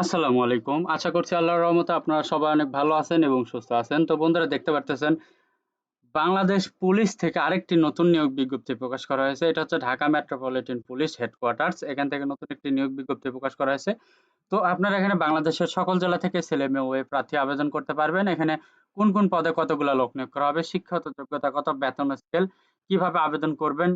আসসালামু আলাইকুম। আশা করছি আল্লাহর রহমতে আপনারা সবাই অনেক ভালো আছেন এবং সুস্থ আছেন। তো বন্ধুরা দেখতে পারতেছেন বাংলাদেশ পুলিশ থেকে আরেকটি নতুন নিয়োগ বিজ্ঞপ্তি প্রকাশ করা হয়েছে। এটা হচ্ছে ঢাকা মেট্রোপলিটন পুলিশ হেডকোয়ার্টার্স। এখান থেকে নতুন একটি নিয়োগ বিজ্ঞপ্তি প্রকাশ করা হয়েছে। তো আপনারা এখানে বাংলাদেশের সকল জেলা থেকে ছেলে-মেয়ে উভয় প্রার্থী আবেদন করতে পারবেন। এখানে কোন পদে কতগুলা লোক নিয়োগ করা হবে, শিক্ষাগত যোগ্যতা কত, বেতন স্কেল, কিভাবে আবেদন করবেন,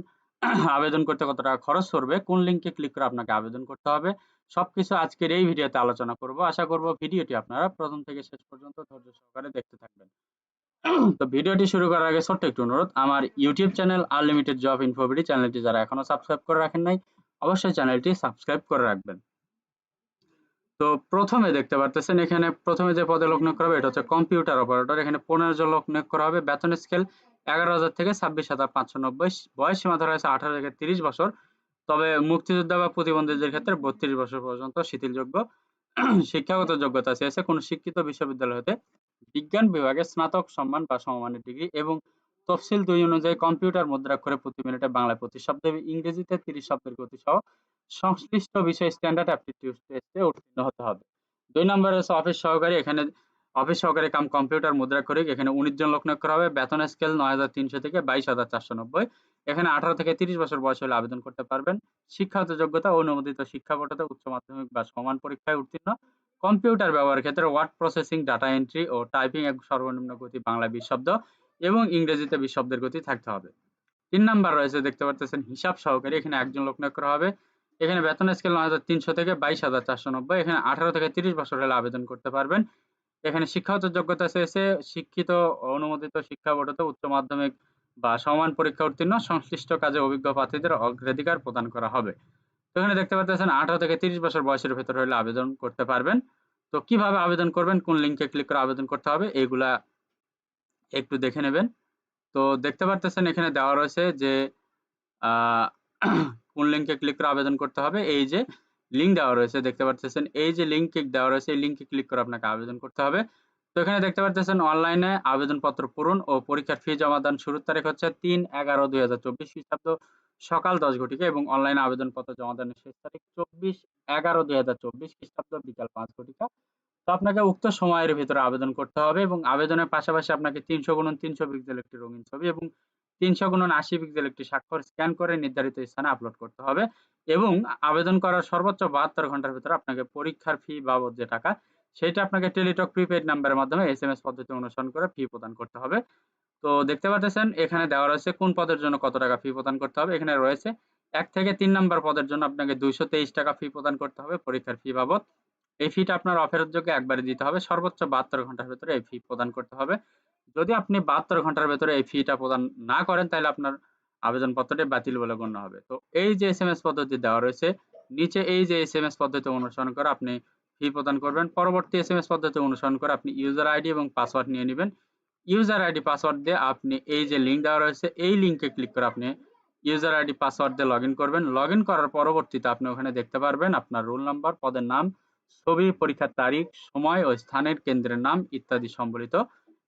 আবেদন করতে কত টাকা খরচ পড়বে, কোন লিংকে ক্লিক করে আপনাকে আবেদন করতে হবে। সবকিছু আজকের এই ভিডিওতে আলোচনা করব। আশা করব ভিডিওটি আপনারা প্রথম থেকে শেষ পর্যন্ত ধৈর্য সহকারে দেখতে থাকবেন। তো ভিডিওটি শুরু করার আগে ছোট্ট একটু অনুরোধ, আমার YouTube channel unlimited job InfoBD চ্যানেলটি যারা এখনো সাবস্ক্রাইব করে রাখেন নাই, অবশ্যই চ্যানেলটি সাবস্ক্রাইব করে রাখবেন। তো প্রথমে দেখতে পারতেছেন এখানে প্রথমে যে পদে লোক নিয়োগ করা হবে এটা হচ্ছে কম্পিউটার অপারেটর। এখানে 15 জন লোক নিয়োগ করা হবে। বেতন স্কেল 11,000 থেকে 26,590। বয়স সীমা ধরা হয়েছে 18 থেকে 30 বছর। তবে মুক্তিযোদ্ধা বা প্রতিবন্ধীদের ক্ষেত্রে 32 বছর পর্যন্ত শিথিলযোগ্য। শিক্ষাগত যোগ্যতা চেয়েছে কোন শিক্ষিত বিশ্ববিদ্যালয় হতে বিজ্ঞান বিভাগে স্নাতক সম্মান বা সমমানের ডিগ্রি এবং তফসিল 2 অনুযায়ী কম্পিউটার মুদ্রাক্ষরে প্রতি মিনিটে বাংলায় 25 শব্দ এবং ইংরেজিতে 30 শব্দের গতি সহ সংশ্লিষ্ট বিষয়ে স্ট্যান্ডার্ড অ্যাপটিটিউড টেস্টে উত্তীর্ণ হতে হবে। 2 নম্বরে হচ্ছে অফিস সহকারী। এখানে অফিস সহকারী কাম কম্পিউটার মুদ্রাক্ষরিক। এখানে 19 জন লোক নিয়োগ করা হবে। বেতন স্কেল 9,300 থেকে 22,490। এখানে 18 থেকে 30 বছর বয়স হলে আবেদন করতে পারবেন। শিক্ষাগত যোগ্যতা অনুমোদিত শিক্ষা বোর্ড উচ্চ মাধ্যমিক বা সমান পরীক্ষায় উত্তীর্ণ। কম্পিউটার ব্যবহারের ক্ষেত্রে ওয়ার্ড প্রসেসিং, ডাটা এন্ট্রি ও টাইপিং এর সর্বনিম্ন গতি বাংলায় 20 শব্দ এবং ইংরেজিতে 20 শব্দের গতি থাকতে হবে। 3 নাম্বার রয়েছে দেখতে পারতেছেন হিসাব সহকারী। এখানে একজন লোক নিয়োগ করা হবে। এখানে বেতন স্কেল 9,300 থেকে 22,490। এখানে 18 থেকে 30 বছর হলে আবেদন করতে পারবেন। এখানে শিক্ষাগত যোগ্যতা চেয়েছে শিক্ষিত অনুমোদিত শিক্ষা বোর্ড হতে উচ্চ মাধ্যমিক বা সমান পরীক্ষা উত্তীর্ণ। সংশ্লিষ্ট কাজে অভিজ্ঞ প্রার্থীদের অগ্রাধিকার প্রদান করা হবে। তো এখানে দেখতে পাচ্ছেন 18 থেকে 30 বছর বয়সের ভেতর হলে আবেদন করতে পারবেন। তো কিভাবে আবেদন করবেন, কোন লিংকে ক্লিক করে আবেদন করতে হবে, এগুলা একটু দেখে নেবেন। তো দেখতে পারতেছেন এখানে দেওয়া রয়েছে যে আহ, কোন লিংকে ক্লিক করে আবেদন করতে হবে। এই যে লিঙ্ক দেওয়া রয়েছে দেখতে পারতেছেন, এই যে লিঙ্ক দেওয়া রয়েছে এই লিঙ্কে ক্লিক করে আপনাকে আবেদন করতে হবে। তো এখানে দেখতে পারতেছেন অনলাইনে আবেদনপত্র পূরণ ও পরীক্ষার ফি জমা দান শুরুর তারিখ হচ্ছে 3/11/2024 খ্রিস্টাব্দ সকাল 10 ঘটিকা এবং অনলাইনে আবেদনপত্র জমা দানের শেষ তারিখ 24/11/2024 খ্রিস্টাব্দ বিকাল 5 ঘটিকা। তো আপনাকে উক্ত সময়ের ভিতরে আবেদন করতে হবে এবং আবেদনের পাশাপাশি আপনাকে 300x300 পিক্সেল একটি রঙিন ছবি এবং 300x80 পিক্সেল একটি স্বাক্ষর স্ক্যান করে নির্ধারিত স্থানে আপলোড করতে হবে এবং আবেদন করার সর্বোচ্চ 72 ঘন্টার ভিতরে আপনাকে পরীক্ষার ফি বাবদ যে টাকা সেটা আপনাকে টেলিটক প্রিপেইড নাম্বারের মাধ্যমে এসএমএস পদ্ধতি অনুসরণ করে ফি প্রদান করতে হবে। তো দেখতে পাচ্ছেন এখানে দেওয়া রয়েছে কোন পদের জন্য কত টাকা ফি প্রদান করতে হবে। এখানে রয়েছে 1 থেকে 3 নাম্বার পদের জন্য আপনাকে 223 টাকা ফি প্রদান করতে হবে পরীক্ষার ফি বাবদ। এই ফিটা আপনার অফেরতযোগ্য একবারে দিতে হবে। সর্বোচ্চ 72 ঘন্টার ভেতরে এই ফি প্রদান করতে হবে। যদি আপনি 72 ঘন্টার ভেতরে এই ফিটা প্রদান না করেন তাহলে আপনার আবেদনপত্রটি বাতিল বলে গণ্য হবে। তো এই যে এসএমএস পদ্ধতি দেওয়া রয়েছে নিচে, এই যে এসএমএস পদ্ধতি অনুসরণ করে আপনি ফি প্রদান করবেন। পরবর্তী এসএমএস পদ্ধতি অনুসরণ করে আপনি ইউজার আইডি এবং পাসওয়ার্ড নিয়ে নিবেন। ইউজার আইডি পাসওয়ার্ড দিয়ে আপনি এই যে লিঙ্ক দেওয়া রয়েছে এই লিঙ্কে ক্লিক করে আপনি ইউজার আইডি পাসওয়ার্ড দিয়ে লগইন করবেন। লগইন করার পরবর্তীতে আপনি ওখানে দেখতে পারবেন আপনার রোল নাম্বার, পদের নাম, ছবি, পরীক্ষার তারিখ, সময় ও স্থানের, কেন্দ্রের নাম ইত্যাদি সম্বলিত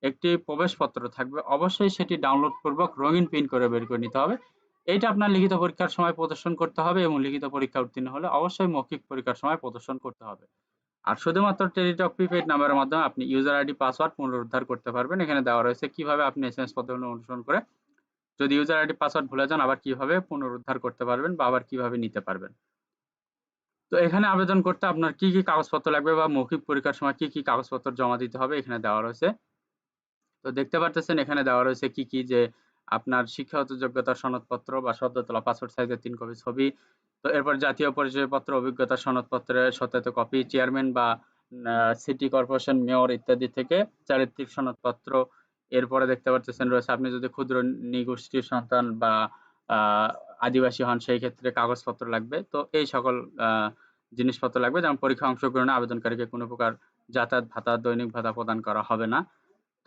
একটি প্রবেশপত্র থাকবে। অবশ্যই সেটি ডাউনলোড পূর্বক রঙিন প্রিন্ট করে বের করে নিতে হবে। এইটা আপনার লিখিত পরীক্ষার সময় প্রদর্শন করতে হবে এবং লিখিত পরীক্ষা উত্তীর্ণ হলে অবশ্যই মৌখিক পরীক্ষার সময় প্রদর্শন করতে হবে। আর শুধুমাত্র টেলিটক প্রিপেইড নাম্বারের মাধ্যমে আপনি ইউজার আইডি পাসওয়ার্ড পুনরুদ্ধার করতে পারবেন। এখানে দেওয়া রয়েছে কিভাবে আপনি এসএমএস পদ্ধতি অনুসরণ করে যদি ইউজার আইডি পাসওয়ার্ড ভুলে যান আবার কিভাবে পুনরুদ্ধার করতে পারবেন বা আবার কিভাবে নিতে পারবেন। তো এখানে আবেদন করতে আপনার কি কাগজপত্র লাগবে বা মৌখিক পরীক্ষার সময় কি কাগজপত্র জমা দিতে হবে এখানে দেওয়া রয়েছে। তো দেখতে পারতেছেন এখানে দেওয়া রয়েছে কি যে আপনার শিক্ষাগত যোগ্যতার সনদপত্র বা সদ্য তোলা পাসপোর্ট সাইজের 3 কপি ছবি। তো এরপর জাতীয় পরিচয়পত্র, অভিজ্ঞতার সনদপত্রের সত্যায়িত কপি, চেয়ারম্যান বা সিটি কর্পোরেশন মেয়র ইত্যাদি থেকে চারিত্রিক সনদপত্র। এরপরে দেখতে পারতেছেন রয়েছে আপনি যদি ক্ষুদ্র নৃগোষ্ঠীর সন্তান বা আদিবাসী হন সেই ক্ষেত্রে কাগজপত্র লাগবে। তো এই সকল জিনিসপত্র লাগবে, যেমন পরীক্ষায় অংশগ্রহণে আবেদনকারীকে কোনো প্রকার যাতায়াত ভাতা, দৈনিক ভাতা প্রদান করা হবে না।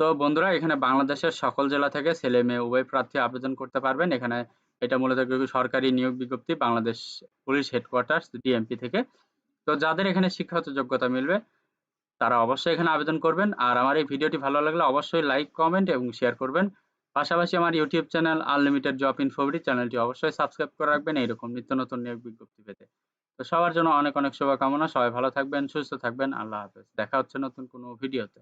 তো বন্ধুরা এখানে বাংলাদেশের সকল জেলা থেকে ছেলে মেয়ে উভয় প্রার্থী আবেদন করতে পারবেন। এখানে এটা মূলত সরকারি নিয়োগ বিজ্ঞপ্তি বাংলাদেশ পুলিশ হেডকোয়ার্টার্স ডিএমপি থেকে। তো যাদের এখানে শিক্ষাগত যোগ্যতা মিলবে তারা অবশ্যই এখানে আবেদন করবেন। আর আমার এই ভিডিওটি ভালো লাগলে অবশ্যই লাইক, কমেন্ট এবং শেয়ার করবেন। পাশাপাশি আমার YouTube channel unlimited job InfoBD চ্যানেলটি অবশ্যই সাবস্ক্রাইব করে রাখবেন এইরকম নিত্য নতুন নিয়োগ বিজ্ঞপ্তি পেতে। তো সবার জন্য অনেক, অনেক শুভকামনা। সবাই ভালো থাকবেন, সুস্থ থাকবেন। আল্লাহ হাফেজ। দেখা হচ্ছে নতুন কোনো ভিডিওতে।